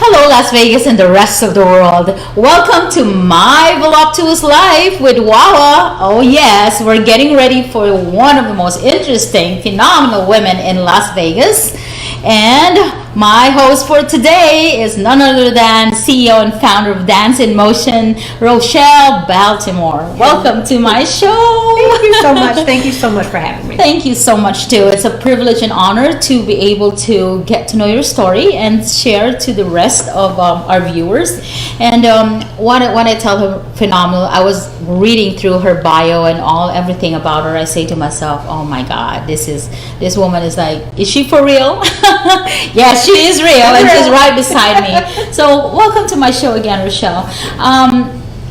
Hello, Las Vegas and the rest of the world. Welcome to my Voluptuous life with Wawa. Oh yes, we're getting ready for one of the most interesting, phenomenal women in Las Vegas. And my host for today is none other than CEO and founder of Dance in Motion, Rochelle Baltimore. Welcome to my show. Thank you so much. Thank you so much for having me. Thank you so much too. It's a privilege and honor to be able to get to know your story and share to the rest of our viewers. And when I tell her phenomenal, I was reading through her bio and everything about her. I say to myself, oh my God, this woman is like, is she for real? Yes, she is real, and she's right beside me. So welcome to my show again, Rochelle.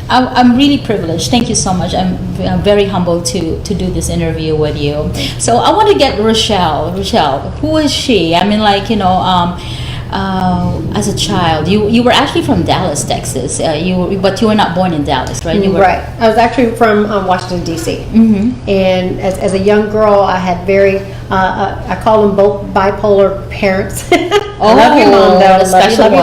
I'm really privileged. Thank you so much. I'm very humbled to do this interview with you. So I want to get Rochelle. Rochelle, who is she? I mean, as a child, you were actually from Dallas, Texas. But you were not born in Dallas, right? Right. I was actually from Washington, D.C. Mm-hmm. And as a young girl, I had I call them both bipolar parents. I love your mom, though.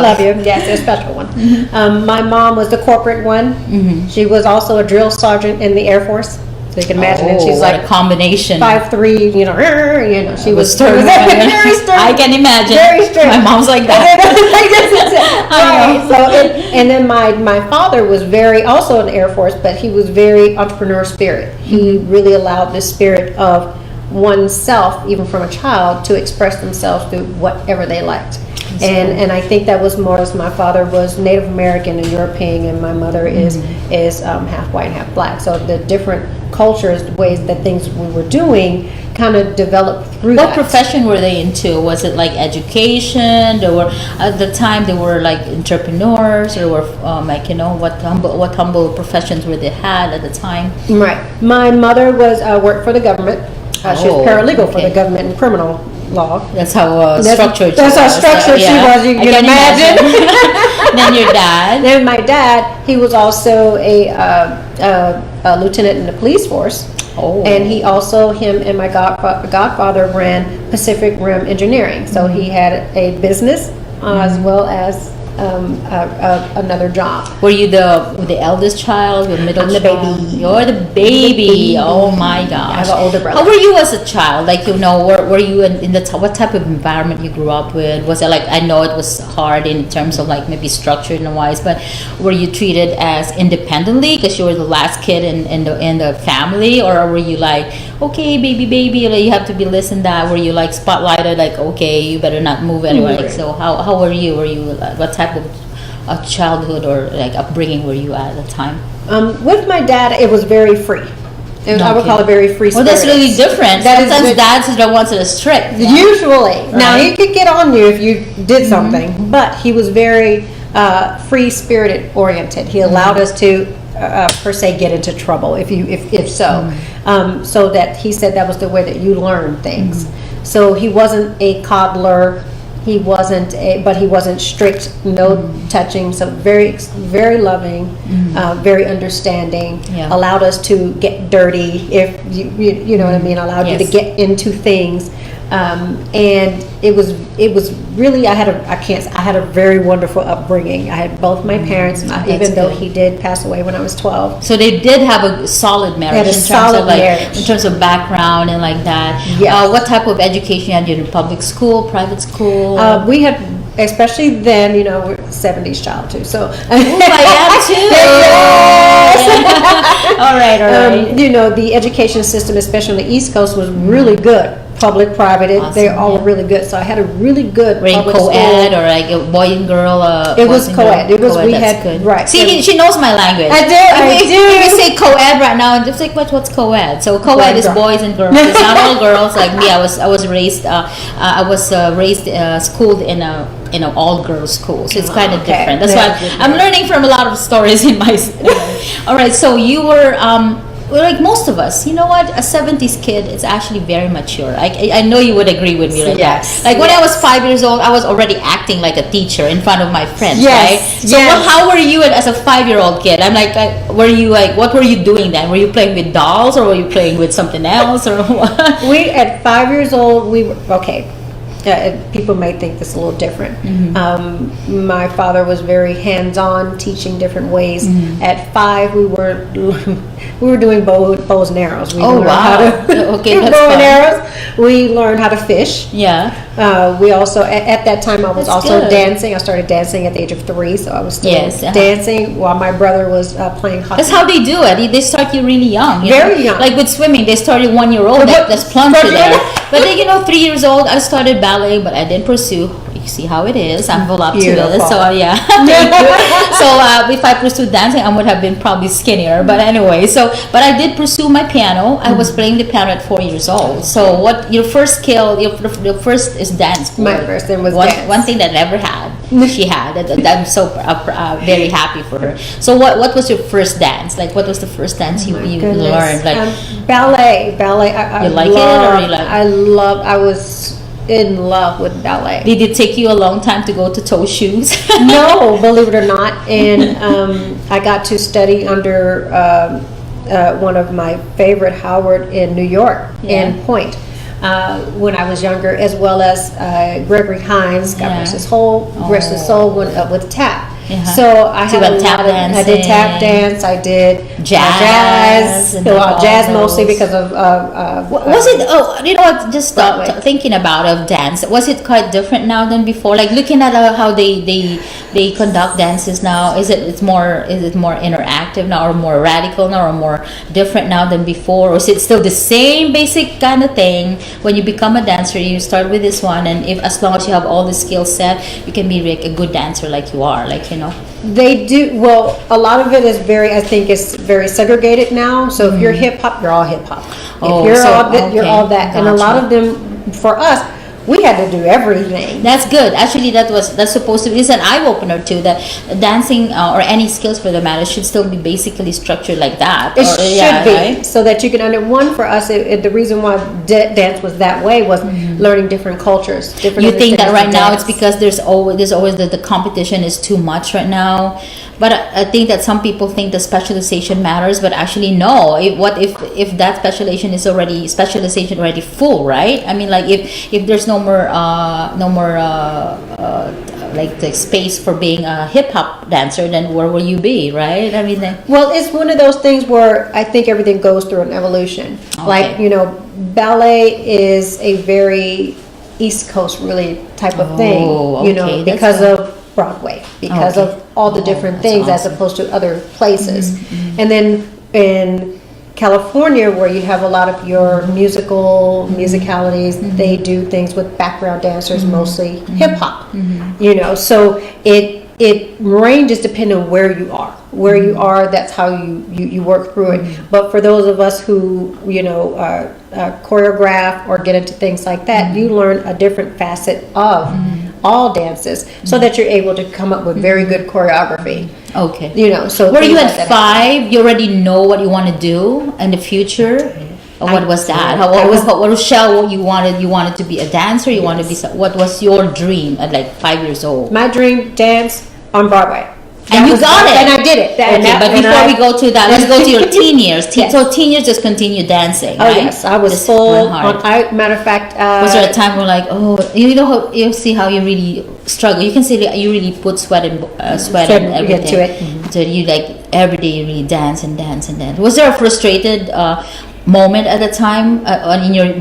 Love you. Yes, a special one. Mm-hmm. My mom was the corporate one. Mm-hmm. She was also a drill sergeant in the Air Force. So you can imagine, and she's like a combandation. 5'3", she was stern. Very stern. I can imagine. Very stern. My mom's like that. Right. So, and then my father was also in the Air Force, but he was very entrepreneur spirit. He really allowed the spirit of oneself, even from a child, to express themselves through whatever they liked. And I think that was more as my father was Native American and European, and my mother is half white and half black. So the different cultures, ways that things we were doing, kind of developed through What that. profession were they into? Was it like education? They were at the time they were like entrepreneurs, or were what humble professions were they had at the time? Right. My mother worked for the government. She was paralegal for the government and criminal law. That's how structured. That's how structured she was. You can imagine. Then your dad. Then my dad. He was also a lieutenant in the police force. Oh. And he also, him and my godfather ran Pacific Rim Engineering. So he had a business as well as another job. Were you the eldest child, the middle I'm the child? baby. You're the baby. Oh my gosh. I have an older brother. How were you as a child? Like, were you in what type of environment you grew up with? Was it like, I know it was hard in terms of like maybe structured and wise, but were you treated as independently because you were the last kid in the family, or were you like, okay, baby, like, you have to be listened that? Were you like spotlighted, like, okay, you better not move anywhere? Right. Like, so how were you? Were you what type of childhood or like upbringing were you at the time? With my dad, it was very free. I would call it very free spirit. Well, that's really different. Sometimes dads are the ones that are strict. Yeah? Usually. Right. Now, he could get on you if you did something, but he was very free-spirited oriented. He allowed us to, per se, get into trouble if so. So that he said that was the way that you learn things. So he wasn't a coddler. He wasn't but he wasn't strict, no touching, so very, very loving, very understanding, allowed us to get dirty if you know what I mean, allowed you to get into things. And it was really, I had a very wonderful upbringing. I had both my parents, even though he did pass away when I was 12. So they did have a solid marriage in terms of background and like that. Yes. What type of education had you in public school, private school? We had, especially then, we're 70s child too. So I am too. Yes. All right. The education system, especially on the East Coast, was really good. Public, private, awesome, they all were really good. So I had a really good public co-ed school. or like a boy and girl. It was co-ed. It was co-ed, we that's had good. Right. See, she knows my language. I do. If you say co-ed right now, and just like what's co-ed? So co-ed is boys and girls. It's not all girls. Like me, I was raised. Schooled in a all girls school. So it's kind of different. That's why I'm learning from a lot of stories in my. All right. So you were. Like most of us, you know what? A 70s kid is actually very mature. I know you would agree with me, right? Yes. Like when I was 5 years old, I was already acting like a teacher in front of my friends, yes. right? So how were you as a 5-year-old kid? I'm like, what were you doing then? Were you playing with dolls or were you playing with something else or what? We, at 5 years old, we were, okay. people may think this a little different. My father was very hands-on, teaching different ways. At 5, we were doing bows and arrows. We learned how to okay, that's bow fun. and arrows. We learned how to fish. Yeah. We also at that time I was That's also good. dancing. I started dancing at the age of 3, so I was still Yes, dancing while my brother was playing hockey. That's how they do it. They start you really young. Very young. Like with swimming, they started 1 year old. Like, let's plunge you there. But then, 3 years old, I started ballet, but I didn't pursue. You see how it is. I'm voluptuous. Beautiful. So yeah. So if I pursued dancing, I would have been probably skinnier. But anyway, but I did pursue my piano. I was playing the piano at 4 years old. So what your first skill? Your first is dance. My first thing was one, dance. One thing that I never had. She had. I'm so very happy for her. So what was your first dance? Like what was the first dance you learned? Like ballet. You like it or you like? I was in love with ballet. Did it take you a long time to go to toe shoes? No, believe it or not. And I got to study under one of my favorite, Howard in New York, in Point, when I was younger, as well as Gregory Hines, God rest his soul, with tap. So I had a lot of, I did tap dance, I did jazz, jazz mostly because of was it? Just thinking about of dance. Was it quite different now than before? Like looking at how they conduct dances now. Is it more interactive now, or more radical now, or more different now than before? Or is it still the same basic kind of thing? When you become a dancer, you start with this one, and as long as you have all the skill set, you can be like a good dancer, like you are, They do well. A lot of it is I think it's very segregated now. So if you're hip hop, you're all hip hop. If you're all that, and a lot of them, for us, we had to do everything. That's good. Actually, that's supposed to be. It's an eye opener too. That dancing or any skills for the matter should still be basically structured like that. It should be, right? So that you can for us, the reason why dance was that way was learning different cultures. You think that right now it's because there's always the competition is too much right now. But I think that some people think the specialization matters, but actually no. If that specialization already full, right? I mean, like if there's no more like the space for being a hip hop dancer, then where will you be, right? I mean, well, it's one of those things where I think everything goes through an evolution. Okay. Like ballet is a very East Coast really type of thing. Okay. Because of Broadway, because of all the different things, awesome. As opposed to other places. And then in California, where you have a lot of your musicalities, they do things with background dancers, mostly hip hop. So it ranges depending on where you are. Where you are, that's how you work through it. But for those of us who choreograph or get into things like that, you learn a different facet of all dances, so that you're able to come up with very good choreography. Okay. So were you at 5? You already know what you want to do in the future? Or what was that? What was Shell? You wanted to be a dancer. You wanted to be. What was your dream at like 5 years old? My dream, dance on Broadway. And you got it. And I did it. But before we go to that, let's go to your teen years. So teen years just continue dancing, right? Oh, yes. I was full. Matter of fact... was there a time where you see how you really struggle? You can see that you really put sweat and everything. Get to it. So you every day you really dance and dance and dance. Was there a frustrated... moment at the time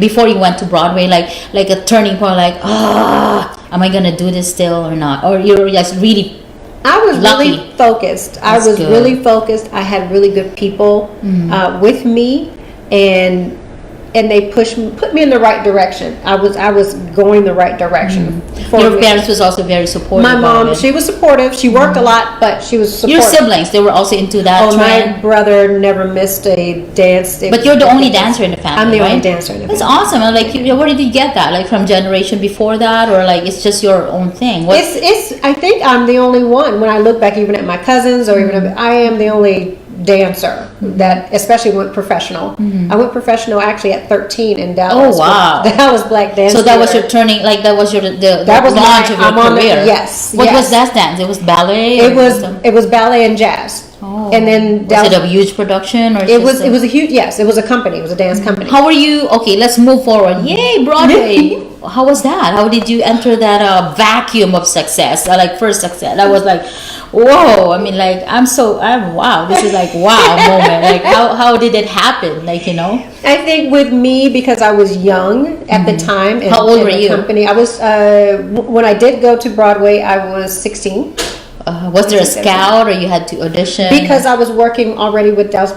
before you went to Broadway, like a turning point, am I gonna do this still or not? Or you're just really... I was lucky. Really focused. That's good. Really focused. I had really good people with me, and they put me in the right direction. I was going the right direction. Your parents was also very supportive. My mom, she was supportive. She worked a lot, but she was supportive. Your siblings, they were also into that trend. My brother never missed a dance. But you're the only dancer in the family, I'm the right? only dancer in the family. That's awesome. Where did you get that? Like from generation before that, or it's just your own thing? I think I'm the only one. When I look back, even at my cousins, or even I am the only dancer that especially went professional. I went professional actually at 13 in Dallas. Oh wow! Dallas Black Dance. So that was your turning, that was your the launch of your career. Yes. What was that dance? It was ballet. It was ballet and jazz. Oh. And then Was it a huge production or it was a huge, yes, it was a company. It was a dance company. How were you? Okay, let's move forward. Yay, Broadway! How was that? How did you enter that vacuum of success? Like first success. I was like, whoa! I mean, like I'm wow. This is like wow moment. Like how did it happen? Like I think with me, because I was young at the time. How old were you? Company. I was when I did go to Broadway, I was 16. Was there a scout or you had to audition? Because I was working already with Dallas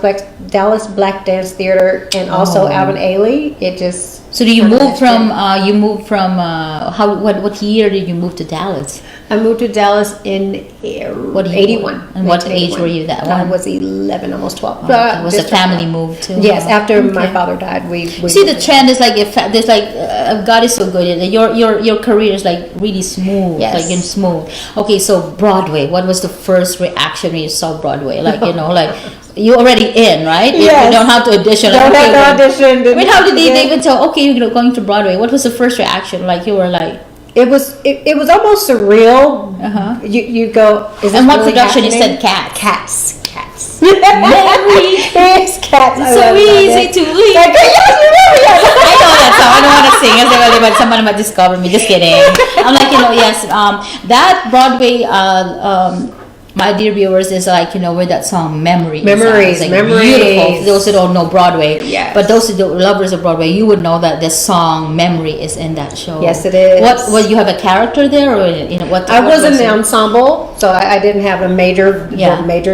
Black Dance Theater and also Alvin Ailey. It just. So do you move from what year did you move to Dallas? I moved to Dallas in 81. And what age were you that one? I was 11, almost 12. It was a family move too. Yes, after my father died, we see the trend is like there's like God is so good. Your career is like really smooth, like smooth. Okay, so Broadway. What was the first reaction when you saw Broadway? Like like. You already in, right? Yes. You don't have to audition. Don't have to audition. I mean, how did they even tell? Okay, you're going to Broadway. What was the first reaction? Like you were like. It was almost surreal. You go. Is and what really production? happening? You said cats. Cats. Mary. It's cats. So easy to leave. Like, I know that song. I don't want to sing. I say, but someone might discover me. Just kidding. I'm like, yes. That Broadway. My dear viewers, is like where that song "Memories." Memories, like Memories. Beautiful. For those who don't know Broadway, yes. But those who are lovers of Broadway, you would know that the song "Memory" is in that show. Yes, it is. What you have a character there, or what? I was in the ensemble, so I didn't have a major.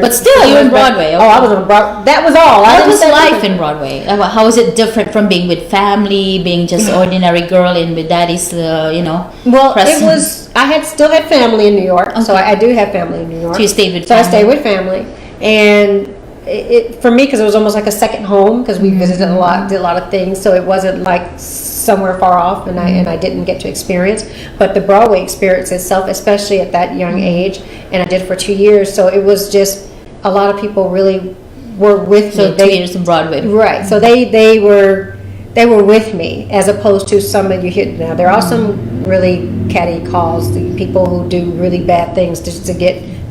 But still, you're in Broadway. Okay. Oh, I was on Broadway. That was all. What was life in Broadway? How is it different from being with family, being just ordinary girl in with daddy's, Well, presence? it was. I still had family in New York, so I do have family in New York. So you stayed with. So family. I stayed with family, and it for me, because it was almost like a second home, because we visited a lot, did a lot of things, so it wasn't like somewhere far off, and I didn't get to experience. But the Broadway experience itself, especially at that young age, and I did for 2 years, so it was just a lot of people really were with me. So 2 years in Broadway, right? So they were with me, as opposed to some of you hear now. There are some really catty calls, the people who do really bad things just to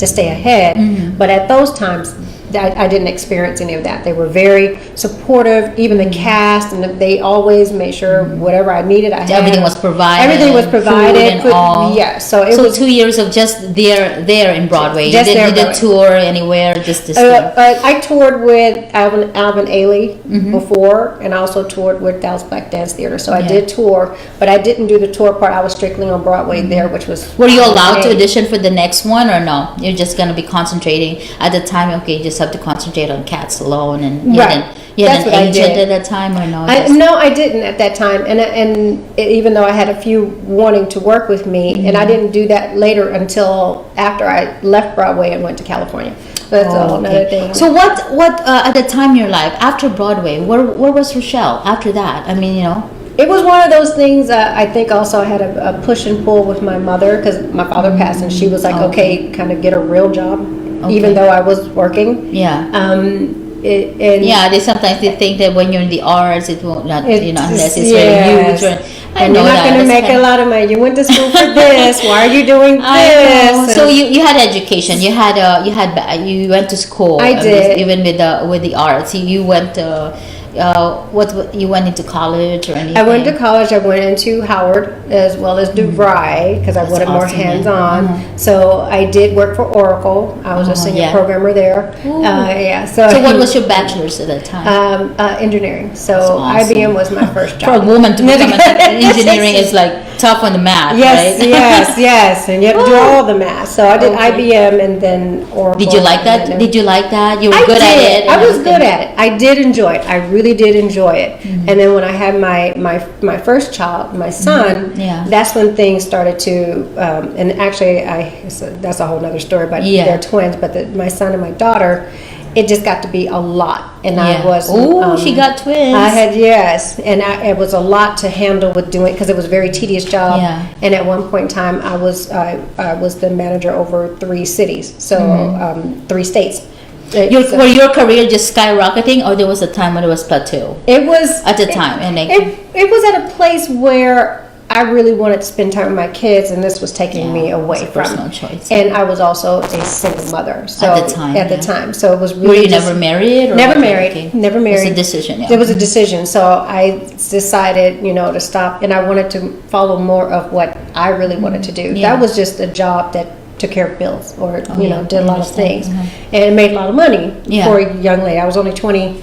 stay ahead. But at those times, I didn't experience any of that. They were very supportive, even the cast, and they always made sure whatever I needed, I had. Everything was provided. Everything was provided. Food and all. Yeah, so it was 2 years of just there in Broadway. Just you did tour anywhere? Just this thing? I toured with Alvin Ailey before, and I also toured with Dallas Black Dance Theater. So I did tour, but I didn't do the tour part. I was strictly on Broadway there, which was. Were you allowed to audition for the next one, or no? You're just going to be concentrating at the time. Okay, you just have to concentrate on Cats alone, and you had an agent at that time, or no? No, I didn't at that time, and even though I had a few wanting to work with me, and I didn't do that later until after I left Broadway and went to California. That's another thing. So what at the time in your life after Broadway, where was Rochelle after that? I mean, It was one of those things. I think also I had a push and pull with my mother, because my father passed, and she was like, okay, kind of get a real job, even though I was working. Yeah. They sometimes think that when you're in the arts, it won't not unless it's really huge. And you're not going to make a lot of money. You went to school for this. Why are you doing this? I know. So you had education. You went to school. I did. Even with the arts, you went. What you went into college or anything? I went to college. I went into Howard as well as DeVry, because I wanted more hands-on. So I did work for Oracle. I was a senior programmer there. So what was your bachelor's at that time? Engineering. So awesome. IBM was my first job. For a woman to become an engineering is like tough on the math, yes, right? yes, and you have to do all the math. So I did IBM and then Oracle. Did you like that? Did you like that? You were good at it. I was good at it. I did enjoy it. I really did enjoy it. And then when I had my first child, my son, that's when things started to. And actually, that's a whole other story. But they're twins. But my son and my daughter. It just got to be a lot, and I was. She got twins. I had and it was a lot to handle with doing, because it was a very tedious job. Yeah. And at one point in time, I was the manager over 3 cities, so 3 states. Were your career just skyrocketing, or there was a time when it was plateau? It was at the time, and it was at a place where I really wanted to spend time with my kids, and this was taking me away it's a from personal choice. And I was also a single mother. So At the time, At the yeah. time. So it was really Were you just- never married? Or Never okay, married. okay. Never married. It was a decision, yeah. It was a decision. So I decided, to stop, and I wanted to follow more of what I really wanted to do. Yeah. That was just a job that took care of bills, or yeah, did a I lot of understand. things, and made a lot of money Yeah. for a young lady. I was only 20.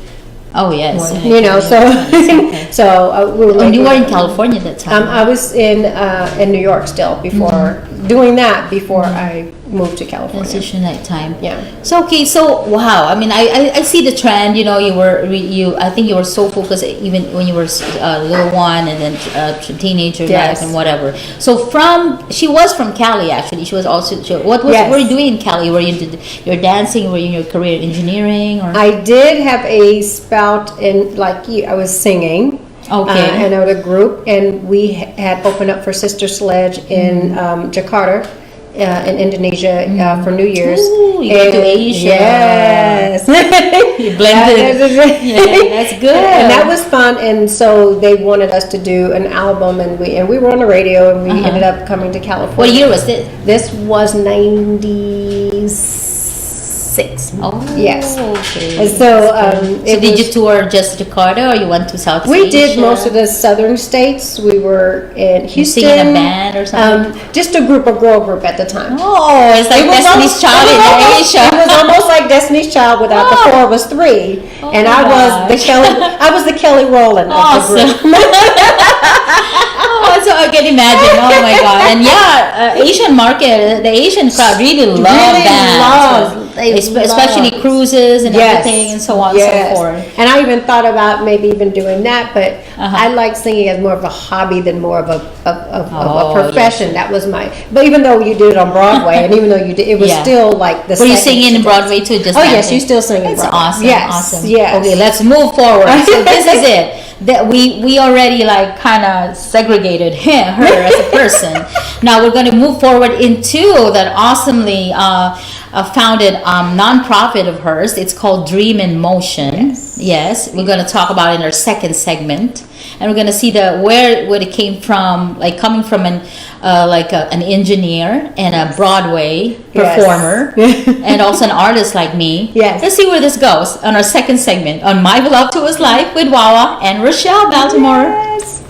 Oh, yes. So Okay. so we were. And you were in making- California at that time. I was in New York still before doing that. Before I moved to California. Transition that time. Yeah. So okay, so wow. I mean, I see the trend. I think you were so focused even when you were a little one, and then teenager Yes. life and whatever. So she was from Cali actually. She was also. What Yes. were you doing in Cali? Were you into your dancing? Were you in your career in engineering? Or I did have a spout in, like you, I was singing. Okay. And I had a group, and we had opened up for Sister Sledge in Jakarta, in Indonesia, for New Year's. Ooh, you went to Asia. Yes. You blended. Yeah, that's good. And that was fun. And so they wanted us to do an album, and we were on the radio, and we ended up coming to California. What year was this? This was 96. Oh, Yes. Okay. And so, So did you tour just Jakarta, or you went to South We Asia? did most of the southern states. We were in You Houston. sing in a band or something? Just a girl group at the time. Oh, it's like Destiny's Child in Asia. It was almost like Destiny's Child without the four of us three, and I was the Kelly Rowland of Awesome. the group. Oh, so I can imagine. Oh my God! And yeah, Asian market, the Asian crowd really love that. Especially cruises and everything, and so on and so forth. And I even thought about maybe even doing that, but I like singing as more of a hobby than more of a profession. That was my. But even though you did it on Broadway, and even though you did, it was still like the. Were you singing in Broadway too? Just yes, you still sing in Broadway. Broadway. Awesome. Yes, Awesome. yes. Okay, let's move forward. So this is it. That we already like kind of segregated her as a person. Now we're going to move forward into that awesomely founded nonprofit of hers. It's called Dream in Motion. Yes, we're going to talk about it in our second segment, and we're going to see where it came from, like coming from an engineer and a Broadway performer, and also an artist like me. Yes. Let's see where this goes on our second segment on My Voluptuous Life with Wawa and Rochelle Baltimore. Yes.